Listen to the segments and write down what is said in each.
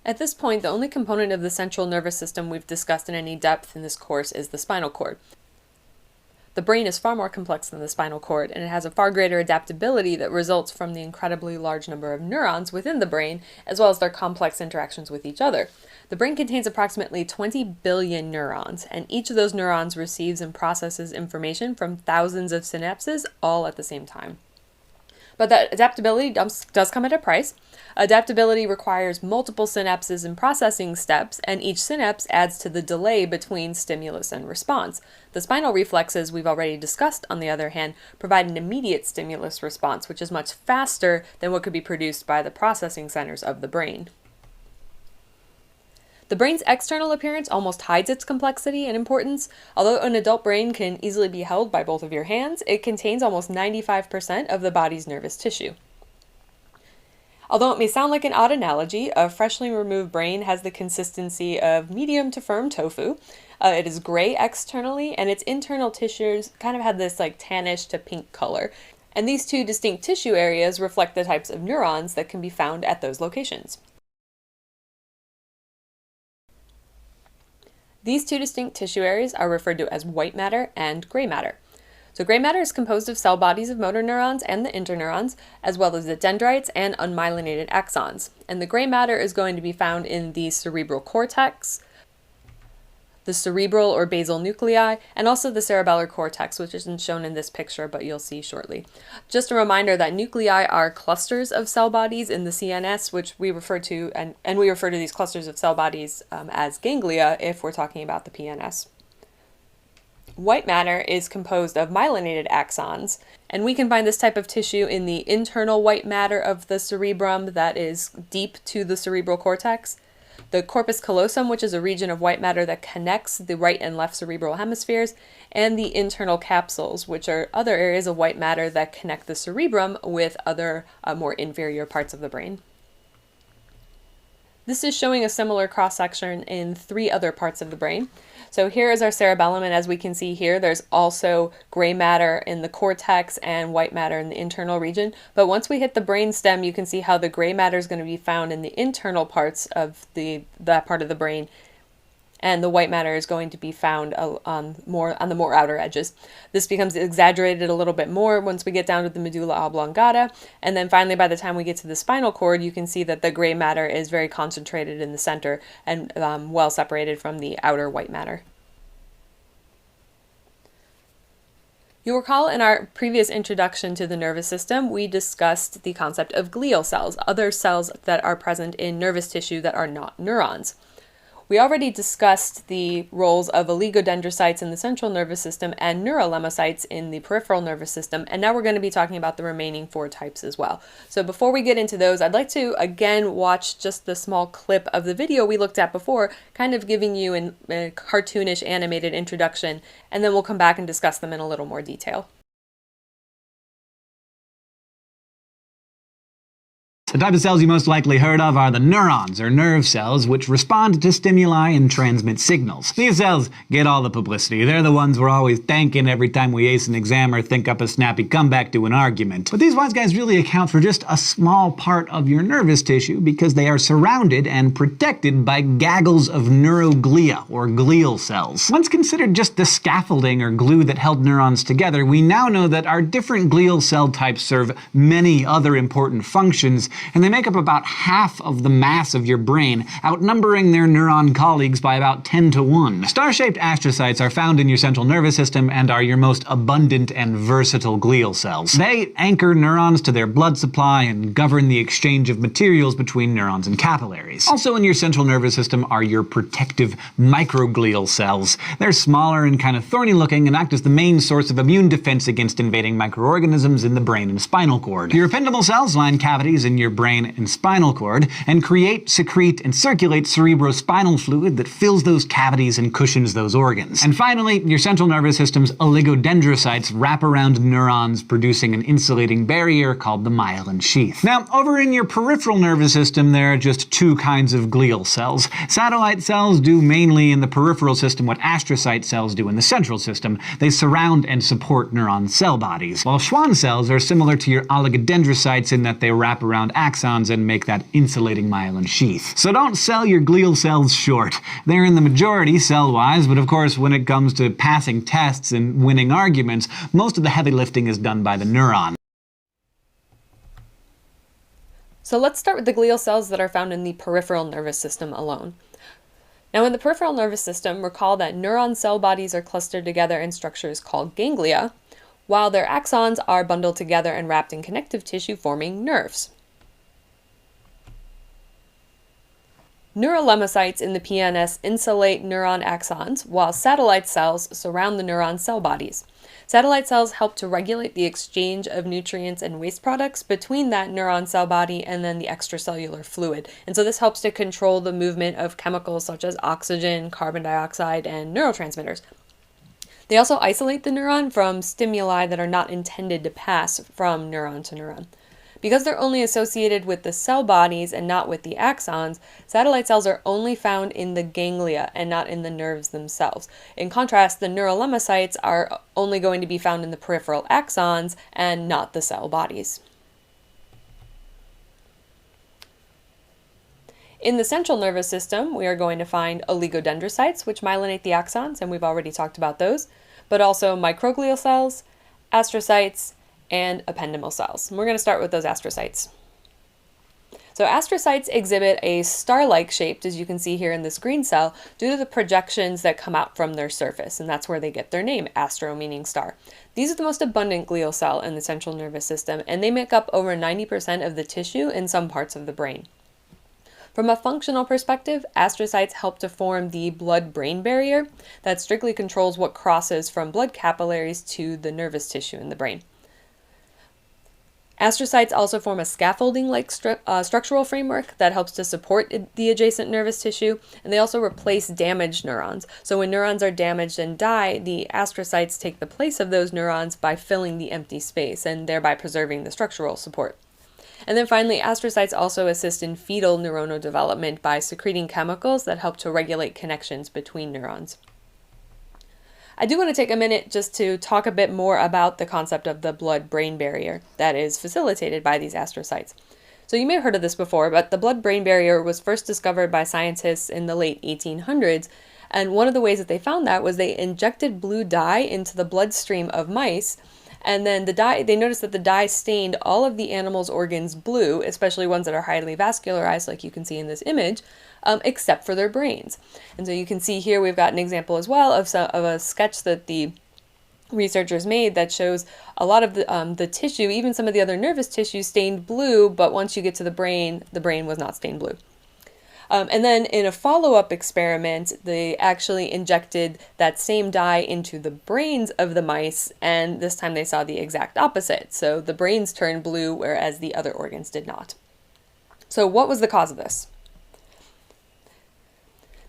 At this point, the only component of the central nervous system we've discussed in any depth in this course is the spinal cord. The brain is far more complex than the spinal cord, and it has a far greater adaptability that results from the incredibly large number of neurons within the brain, as well as their complex interactions with each other. The brain contains approximately 20 billion neurons, and each of those neurons receives and processes information from thousands of synapses all at the same time. But that adaptability does come at a price. Adaptability requires multiple synapses and processing steps, and each synapse adds to the delay between stimulus and response. The spinal reflexes we've already discussed, on the other hand, provide an immediate stimulus response, which is much faster than what could be produced by the processing centers of the brain. The brain's external appearance almost hides its complexity and importance. Although an adult brain can easily be held by both of your hands, it contains almost 95% of the body's nervous tissue. Although it may sound like an odd analogy, a freshly removed brain has the consistency of medium to firm tofu. It is gray externally, and its internal tissues kind of have this tannish to pink color. And these two distinct tissue areas reflect the types of neurons that can be found at those locations. These two distinct tissue areas are referred to as white matter and gray matter. So gray matter is composed of cell bodies of motor neurons and the interneurons, as well as the dendrites and unmyelinated axons. And the gray matter is going to be found in the cerebral cortex, the cerebral or basal nuclei, and also the cerebellar cortex, which isn't shown in this picture, but you'll see shortly. Just a reminder that nuclei are clusters of cell bodies in the CNS, which we refer to, and we refer to these clusters of cell bodies as ganglia if we're talking about the PNS. White matter is composed of myelinated axons, and we can find this type of tissue in the internal white matter of the cerebrum that is deep to the cerebral cortex. The corpus callosum, which is a region of white matter that connects the right and left cerebral hemispheres, and the internal capsules, which are other areas of white matter that connect the cerebrum with other more inferior parts of the brain. This is showing a similar cross-section in 3 other parts of the brain. So here is our cerebellum, and as we can see here, there's also gray matter in the cortex and white matter in the internal region. But once we hit the brain stem, you can see how the gray matter is going to be found in the internal parts of that part of the brain, and the white matter is going to be found on the more outer edges. This becomes exaggerated a little bit more once we get down to the medulla oblongata, and then finally by the time we get to the spinal cord, you can see that the gray matter is very concentrated in the center and well separated from the outer white matter. You'll recall in our previous introduction to the nervous system, we discussed the concept of glial cells, other cells that are present in nervous tissue that are not neurons. We already discussed the roles of oligodendrocytes in the central nervous system and neurolemmacytes in the peripheral nervous system, and now we're going to be talking about the remaining 4 types as well. So before we get into those, I'd like to again watch just the small clip of the video we looked at before, kind of giving you a cartoonish animated introduction, and then we'll come back and discuss them in a little more detail. The type of cells you most likely heard of are the neurons, or nerve cells, which respond to stimuli and transmit signals. These cells get all the publicity. They're the ones we're always thanking every time we ace an exam or think up a snappy comeback to an argument. But these wise guys really account for just a small part of your nervous tissue because they are surrounded and protected by gaggles of neuroglia, or glial cells. Once considered just the scaffolding or glue that held neurons together, we now know that our different glial cell types serve many other important functions, and they make up about half of the mass of your brain, outnumbering their neuron colleagues by about 10 to 1. Star-shaped astrocytes are found in your central nervous system and are your most abundant and versatile glial cells. They anchor neurons to their blood supply and govern the exchange of materials between neurons and capillaries. Also in your central nervous system are your protective microglial cells. They're smaller and kind of thorny looking and act as the main source of immune defense against invading microorganisms in the brain and spinal cord. Your ependymal cells line cavities in your brain and spinal cord and create, secrete, and circulate cerebrospinal fluid that fills those cavities and cushions those organs. And finally, your central nervous system's oligodendrocytes wrap around neurons, producing an insulating barrier called the myelin sheath. Now, over in your peripheral nervous system, there are just 2 kinds of glial cells. Satellite cells do mainly in the peripheral system what astrocyte cells do in the central system. They surround and support neuron cell bodies, while Schwann cells are similar to your oligodendrocytes in that they wrap around axons and make that insulating myelin sheath. So don't sell your glial cells short. They're in the majority cell-wise, but of course when it comes to passing tests and winning arguments, most of the heavy lifting is done by the neuron. So let's start with the glial cells that are found in the peripheral nervous system alone. Now in the peripheral nervous system, recall that neuron cell bodies are clustered together in structures called ganglia, while their axons are bundled together and wrapped in connective tissue forming nerves. Neurolemmacytes in the PNS insulate neuron axons, while satellite cells surround the neuron cell bodies. Satellite cells help to regulate the exchange of nutrients and waste products between that neuron cell body and then the extracellular fluid. And so this helps to control the movement of chemicals such as oxygen, carbon dioxide, and neurotransmitters. They also isolate the neuron from stimuli that are not intended to pass from neuron to neuron. Because they're only associated with the cell bodies and not with the axons, satellite cells are only found in the ganglia and not in the nerves themselves. In contrast, the neurolemmacytes are only going to be found in the peripheral axons and not the cell bodies. In the central nervous system, we are going to find oligodendrocytes, which myelinate the axons, and we've already talked about those, but also microglial cells, astrocytes, and ependymal cells. And we're going to start with those astrocytes. So astrocytes exhibit a star-like shape, as you can see here in this green cell, due to the projections that come out from their surface, and that's where they get their name, astro meaning star. These are the most abundant glial cell in the central nervous system, and they make up over 90% of the tissue in some parts of the brain. From a functional perspective, astrocytes help to form the blood-brain barrier that strictly controls what crosses from blood capillaries to the nervous tissue in the brain. Astrocytes also form a scaffolding-like structural framework that helps to support the adjacent nervous tissue, and they also replace damaged neurons. So when neurons are damaged and die, the astrocytes take the place of those neurons by filling the empty space and thereby preserving the structural support. And then finally, astrocytes also assist in fetal neuronal development by secreting chemicals that help to regulate connections between neurons. I do want to take a minute just to talk a bit more about the concept of the blood-brain barrier that is facilitated by these astrocytes. So you may have heard of this before, but the blood-brain barrier was first discovered by scientists in the late 1800s, and one of the ways that they found that was they injected blue dye into the bloodstream of mice, and then they noticed that the dye stained all of the animal's organs blue, especially ones that are highly vascularized, like you can see in this image, except for their brains. And so you can see here we've got an example as well of a sketch that the researchers made that shows a lot of the tissue, even some of the other nervous tissue, stained blue, but once you get to the brain was not stained blue. And then in a follow-up experiment, they actually injected that same dye into the brains of the mice, and this time they saw the exact opposite. So the brains turned blue, whereas the other organs did not. So what was the cause of this?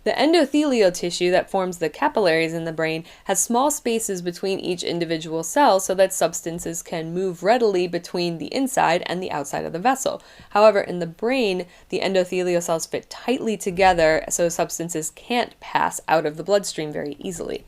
The endothelial tissue that forms the capillaries in the brain has small spaces between each individual cell so that substances can move readily between the inside and the outside of the vessel. However, in the brain, the endothelial cells fit tightly together so substances can't pass out of the bloodstream very easily.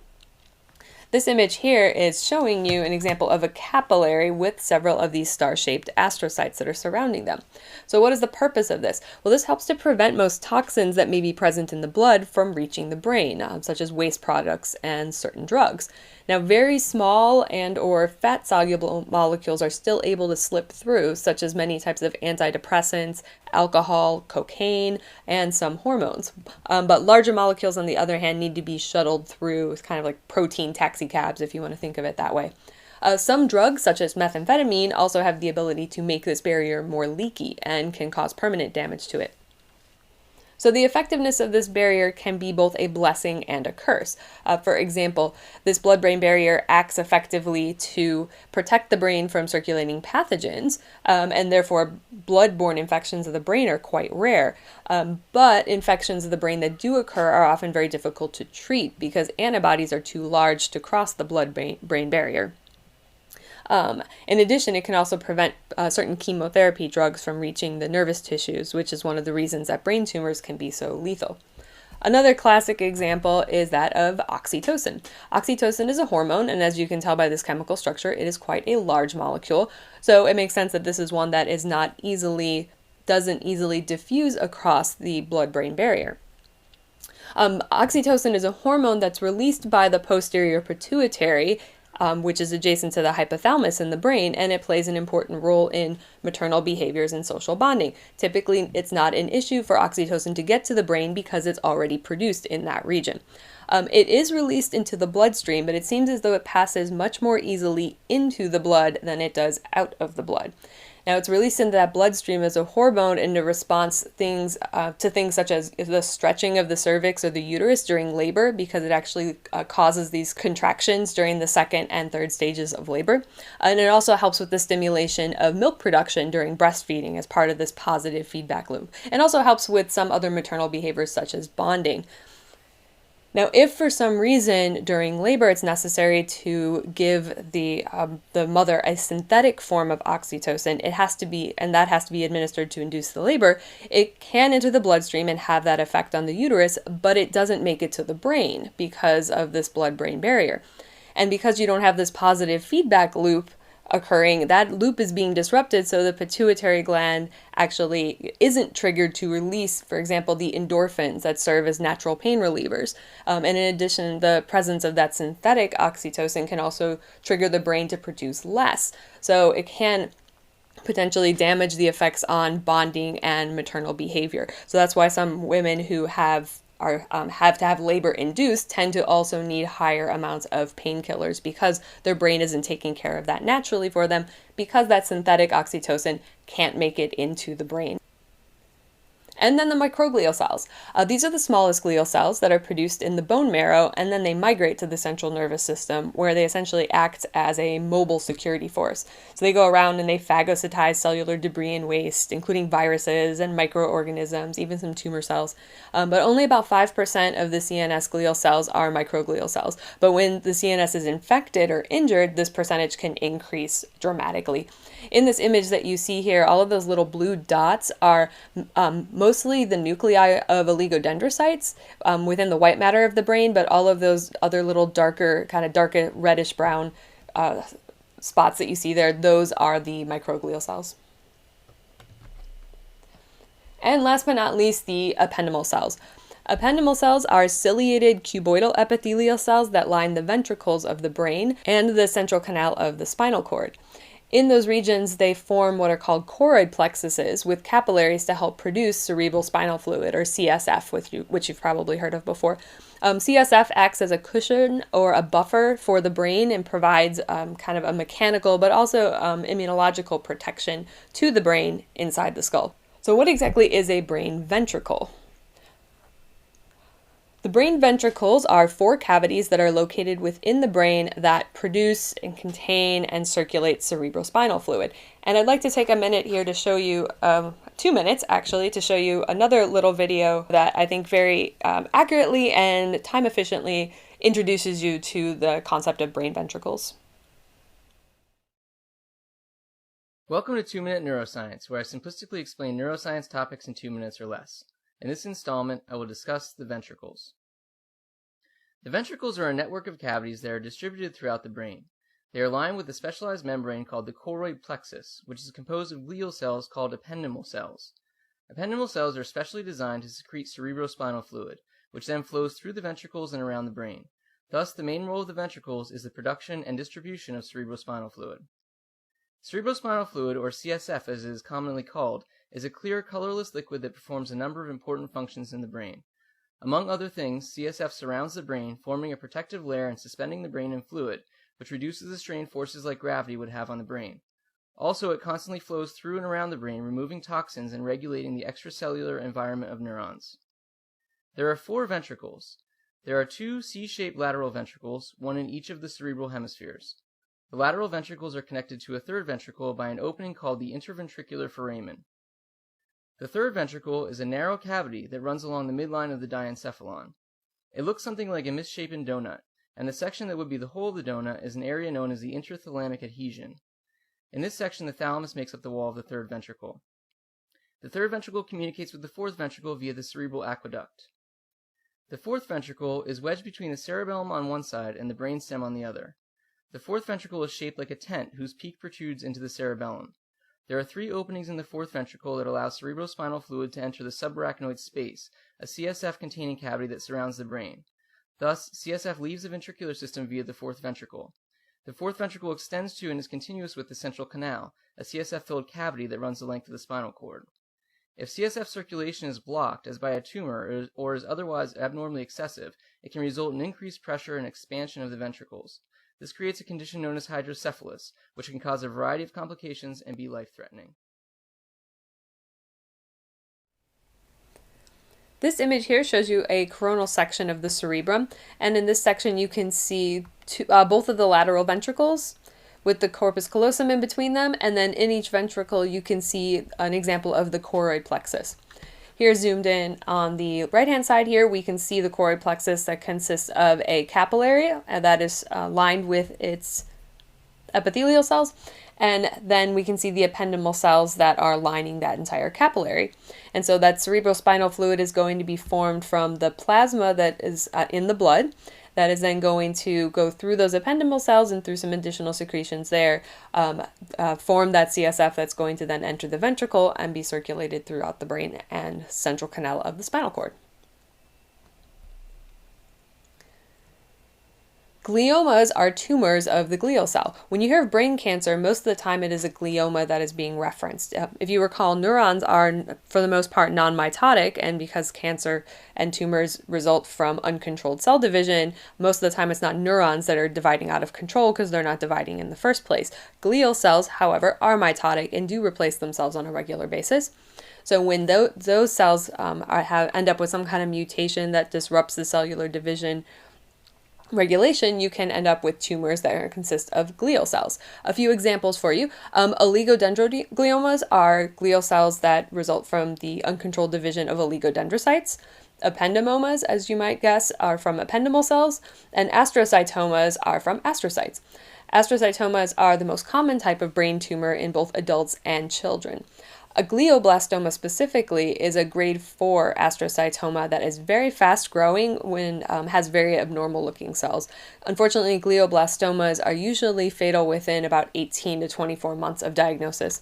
This image here is showing you an example of a capillary with several of these star-shaped astrocytes that are surrounding them. So what is the purpose of this? Well, this helps to prevent most toxins that may be present in the blood from reaching the brain, such as waste products and certain drugs. Now, very small and or fat-soluble molecules are still able to slip through, such as many types of antidepressants, alcohol, cocaine, and some hormones. But larger molecules, on the other hand, need to be shuttled through. It's kind of like protein taxi cabs, if you want to think of it that way. Some drugs, such as methamphetamine, also have the ability to make this barrier more leaky and can cause permanent damage to it. So the effectiveness of this barrier can be both a blessing and a curse. For example, this blood-brain barrier acts effectively to protect the brain from circulating pathogens, and therefore blood-borne infections of the brain are quite rare. But infections of the brain that do occur are often very difficult to treat because antibodies are too large to cross the blood-brain barrier. In addition, it can also prevent certain chemotherapy drugs from reaching the nervous tissues, which is one of the reasons that brain tumors can be so lethal. Another classic example is that of oxytocin. Oxytocin is a hormone, and as you can tell by this chemical structure, it is quite a large molecule, so it makes sense that this is one that is not easily doesn't easily diffuse across the blood-brain barrier. Oxytocin is a hormone that's released by the posterior pituitary, which is adjacent to the hypothalamus in the brain, and it plays an important role in maternal behaviors and social bonding. Typically, it's not an issue for oxytocin to get to the brain because it's already produced in that region. It is released into the bloodstream, but it seems as though it passes much more easily into the blood than it does out of the blood. Now, it's released into that bloodstream as a hormone in response to things such as the stretching of the cervix or the uterus during labor, because it actually causes these contractions during the second and third stages of labor. And it also helps with the stimulation of milk production during breastfeeding as part of this positive feedback loop. And also helps with some other maternal behaviors such as bonding. Now, if for some reason during labor it's necessary to give the mother a synthetic form of oxytocin, that has to be administered to induce the labor, it can enter the bloodstream and have that effect on the uterus, but it doesn't make it to the brain because of this blood-brain barrier. And because you don't have this positive feedback loop occurring, that loop is being disrupted, so the pituitary gland actually isn't triggered to release, for example, the endorphins that serve as natural pain relievers. And in addition, the presence of that synthetic oxytocin can also trigger the brain to produce less. So it can potentially damage the effects on bonding and maternal behavior. So that's why some women who have to have labor induced tend to also need higher amounts of painkillers because their brain isn't taking care of that naturally for them, because that synthetic oxytocin can't make it into the brain. And then the microglial cells. These are the smallest glial cells that are produced in the bone marrow, and then they migrate to the central nervous system, where they essentially act as a mobile security force. So they go around and they phagocytize cellular debris and waste, including viruses and microorganisms, even some tumor cells. But only about 5% of the CNS glial cells are microglial cells. But when the CNS is infected or injured, this percentage can increase dramatically. In this image that you see here, all of those little blue dots are mostly the nuclei of oligodendrocytes within the white matter of the brain, but all of those other little darker reddish brown spots that you see there, those are the microglial cells. And last but not least, the ependymal cells. Ependymal cells are ciliated cuboidal epithelial cells that line the ventricles of the brain and the central canal of the spinal cord. In those regions, they form what are called choroid plexuses with capillaries to help produce cerebral spinal fluid, or CSF, which you've probably heard of before. CSF acts as a cushion or a buffer for the brain and provides kind of a mechanical but also immunological protection to the brain inside the skull. So what exactly is a brain ventricle? The brain ventricles are 4 cavities that are located within the brain that produce and contain and circulate cerebrospinal fluid. And I'd like to take a minute here to show you, 2 minutes actually, to show you another little video that I think very accurately and time efficiently introduces you to the concept of brain ventricles. Welcome to 2-Minute Neuroscience, where I simplistically explain neuroscience topics in 2 minutes or less. In this installment, I will discuss the ventricles. The ventricles are a network of cavities that are distributed throughout the brain. They are lined with a specialized membrane called the choroid plexus, which is composed of glial cells called ependymal cells. Ependymal cells are specially designed to secrete cerebrospinal fluid, which then flows through the ventricles and around the brain. Thus, the main role of the ventricles is the production and distribution of cerebrospinal fluid. Cerebrospinal fluid, or CSF as it is commonly called, is a clear, colorless liquid that performs a number of important functions in the brain. Among other things, CSF surrounds the brain, forming a protective layer and suspending the brain in fluid, which reduces the strain forces like gravity would have on the brain. Also, it constantly flows through and around the brain, removing toxins and regulating the extracellular environment of neurons. There are 4 ventricles. There are 2 C-shaped lateral ventricles, one in each of the cerebral hemispheres. The lateral ventricles are connected to a third ventricle by an opening called the interventricular foramen. The third ventricle is a narrow cavity that runs along the midline of the diencephalon. It looks something like a misshapen donut, and the section that would be the whole of the donut is an area known as the intrathalamic adhesion. In this section, the thalamus makes up the wall of the third ventricle. The third ventricle communicates with the fourth ventricle via the cerebral aqueduct. The fourth ventricle is wedged between the cerebellum on one side and the brainstem on the other. The fourth ventricle is shaped like a tent whose peak protrudes into the cerebellum. There are 3 openings in the fourth ventricle that allow cerebrospinal fluid to enter the subarachnoid space, a CSF-containing cavity that surrounds the brain. Thus, CSF leaves the ventricular system via the fourth ventricle. The fourth ventricle extends to and is continuous with the central canal, a CSF-filled cavity that runs the length of the spinal cord. If CSF circulation is blocked, as by a tumor, or is otherwise abnormally excessive, it can result in increased pressure and expansion of the ventricles. This creates a condition known as hydrocephalus, which can cause a variety of complications and be life-threatening. This image here shows you a coronal section of the cerebrum, and in this section you can see both of the lateral ventricles with the corpus callosum in between them, and then in each ventricle you can see an example of the choroid plexus. Here zoomed in on the right-hand side here, we can see the choroid plexus that consists of a capillary that is lined with its epithelial cells, and then we can see the ependymal cells that are lining that entire capillary. And so that cerebrospinal fluid is going to be formed from the plasma that is in the blood, that is then going to go through those ependymal cells and through some additional secretions there, form that CSF that's going to then enter the ventricle and be circulated throughout the brain and central canal of the spinal cord. Gliomas are tumors of the glial cell. When you hear of brain cancer, most of the time it is a glioma that is being referenced. If you recall, neurons are, for the most part, non-mitotic, and because cancer and tumors result from uncontrolled cell division, most of the time it's not neurons that are dividing out of control because they're not dividing in the first place. Glial cells, however, are mitotic and do replace themselves on a regular basis. So when those cells end up with some kind of mutation that disrupts the cellular division regulation, you can end up with tumors that consist of glial cells. A few examples for you. Oligodendrogliomas are glial cells that result from the uncontrolled division of oligodendrocytes. Ependymomas, as you might guess, are from ependymal cells, and astrocytomas are from astrocytes. Astrocytomas are the most common type of brain tumor in both adults and children. A glioblastoma specifically is a grade 4 astrocytoma that is very fast growing when has very abnormal looking cells. Unfortunately, glioblastomas are usually fatal within about 18 to 24 months of diagnosis.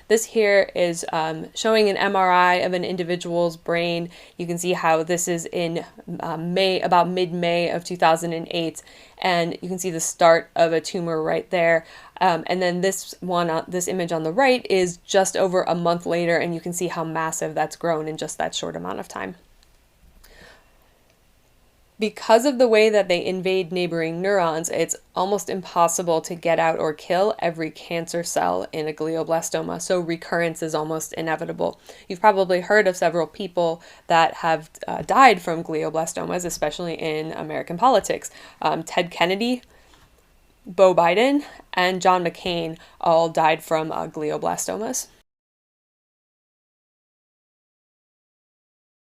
This here is showing an MRI of an individual's brain. You can see how this is in about mid-May of 2008, and you can see the start of a tumor right there. And then this image on the right is just over a month later, and you can see how massive that's grown in just that short amount of time. Because of the way that they invade neighboring neurons, it's almost impossible to get out or kill every cancer cell in a glioblastoma, so recurrence is almost inevitable. You've probably heard of several people that have died from glioblastomas, especially in American politics. Ted Kennedy, Beau Biden, and John McCain all died from glioblastomas.